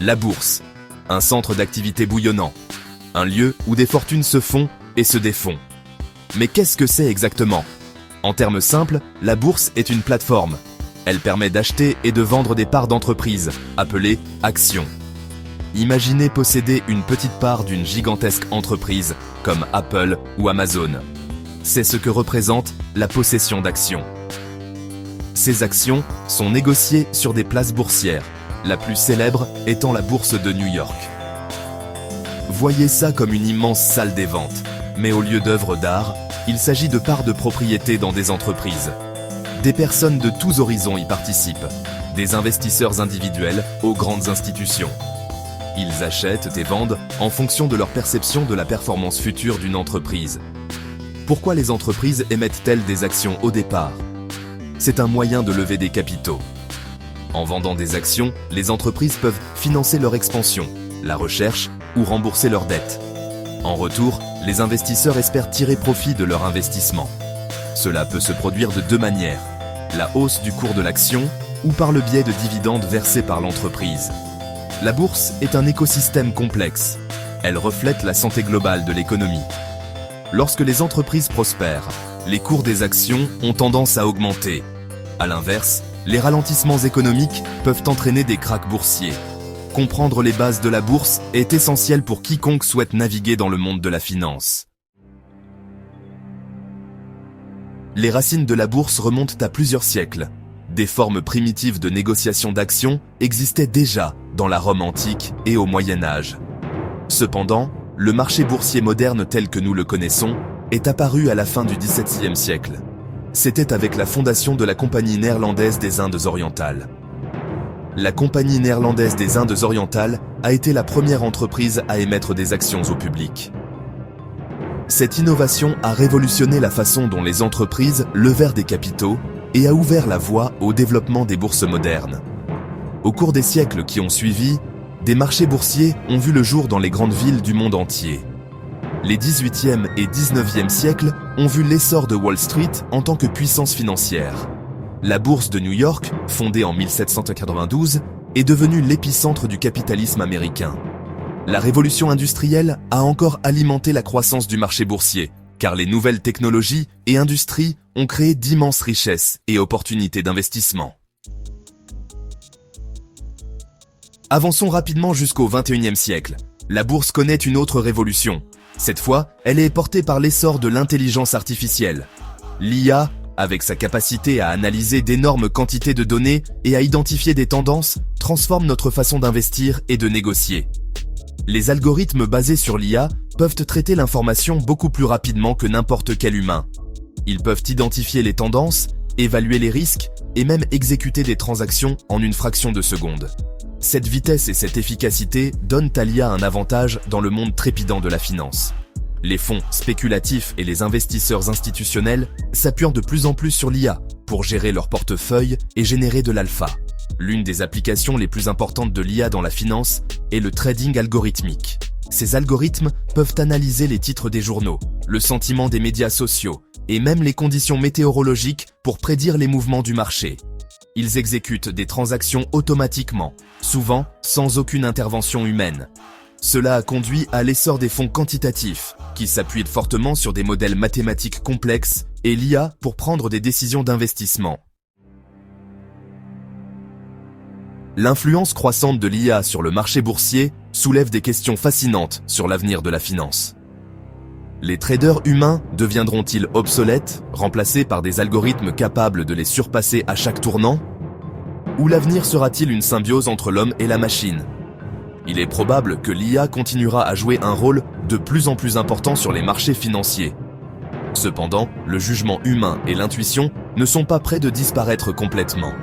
La bourse, un centre d'activité bouillonnant, un lieu où des fortunes se font et se défont. Mais qu'est-ce que c'est exactement? En termes simples, la bourse est une plateforme. Elle permet d'acheter et de vendre des parts d'entreprise, appelées actions. Imaginez posséder une petite part d'une gigantesque entreprise comme Apple ou Amazon. C'est ce que représente la possession d'actions. Ces actions sont négociées sur des places boursières, la plus célèbre étant la bourse de New York. Voyez ça comme une immense salle des ventes, mais au lieu d'œuvres d'art, il s'agit de parts de propriété dans des entreprises. Des personnes de tous horizons y participent, des investisseurs individuels aux grandes institutions. Ils achètent et vendent en fonction de leur perception de la performance future d'une entreprise. Pourquoi les entreprises émettent-elles des actions au départ? C'est un moyen de lever des capitaux. En vendant des actions, les entreprises peuvent financer leur expansion, la recherche ou rembourser leurs dettes. En retour, les investisseurs espèrent tirer profit de leur investissement. Cela peut se produire de deux manières, la hausse du cours de l'action ou par le biais de dividendes versés par l'entreprise. La bourse est un écosystème complexe. Elle reflète la santé globale de l'économie. Lorsque les entreprises prospèrent, les cours des actions ont tendance à augmenter. À l'inverse, les ralentissements économiques peuvent entraîner des krachs boursiers. Comprendre les bases de la bourse est essentiel pour quiconque souhaite naviguer dans le monde de la finance. Les racines de la bourse remontent à plusieurs siècles. Des formes primitives de négociation d'actions existaient déjà dans la Rome antique et au Moyen Âge. Cependant, le marché boursier moderne tel que nous le connaissons est apparu à la fin du XVIIe siècle. C'était avec la fondation de la Compagnie néerlandaise des Indes orientales. La Compagnie néerlandaise des Indes orientales a été la première entreprise à émettre des actions au public. Cette innovation a révolutionné la façon dont les entreprises levèrent des capitaux et a ouvert la voie au développement des bourses modernes. Au cours des siècles qui ont suivi, des marchés boursiers ont vu le jour dans les grandes villes du monde entier. Les 18e et 19e siècles ont vu l'essor de Wall Street en tant que puissance financière. La bourse de New York, fondée en 1792, est devenue l'épicentre du capitalisme américain. La révolution industrielle a encore alimenté la croissance du marché boursier, car les nouvelles technologies et industries ont créé d'immenses richesses et opportunités d'investissement. Avançons rapidement jusqu'au XXIe siècle. La bourse connaît une autre révolution. Cette fois, elle est portée par l'essor de l'intelligence artificielle. L'IA, avec sa capacité à analyser d'énormes quantités de données et à identifier des tendances, transforme notre façon d'investir et de négocier. Les algorithmes basés sur l'IA peuvent traiter l'information beaucoup plus rapidement que n'importe quel humain. Ils peuvent identifier les tendances, évaluer les risques et même exécuter des transactions en une fraction de seconde. Cette vitesse et cette efficacité donnent à l'IA un avantage dans le monde trépidant de la finance. Les fonds spéculatifs et les investisseurs institutionnels s'appuient de plus en plus sur l'IA pour gérer leur portefeuille et générer de l'alpha. L'une des applications les plus importantes de l'IA dans la finance est le trading algorithmique. Ces algorithmes peuvent analyser les titres des journaux, le sentiment des médias sociaux et même les conditions météorologiques pour prédire les mouvements du marché. Ils exécutent des transactions automatiquement, souvent sans aucune intervention humaine. Cela a conduit à l'essor des fonds quantitatifs, qui s'appuient fortement sur des modèles mathématiques complexes et l'IA pour prendre des décisions d'investissement. L'influence croissante de l'IA sur le marché boursier soulève des questions fascinantes sur l'avenir de la finance. Les traders humains deviendront-ils obsolètes, remplacés par des algorithmes capables de les surpasser à chaque tournant? Ou l'avenir sera-t-il une symbiose entre l'homme et la machine? Il est probable que l'IA continuera à jouer un rôle de plus en plus important sur les marchés financiers. Cependant, le jugement humain et l'intuition ne sont pas près de disparaître complètement.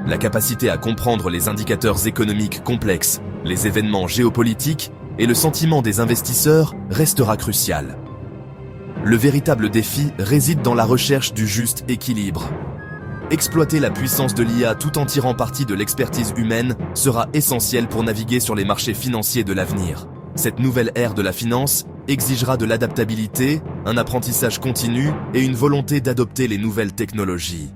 La capacité à comprendre les indicateurs économiques complexes, les événements géopolitiques et le sentiment des investisseurs restera crucial. Le véritable défi réside dans la recherche du juste équilibre. Exploiter la puissance de l'IA tout en tirant parti de l'expertise humaine sera essentiel pour naviguer sur les marchés financiers de l'avenir. Cette nouvelle ère de la finance exigera de l'adaptabilité, un apprentissage continu et une volonté d'adopter les nouvelles technologies.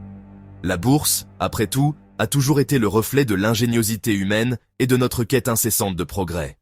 La bourse, après tout, a toujours été le reflet de l'ingéniosité humaine et de notre quête incessante de progrès.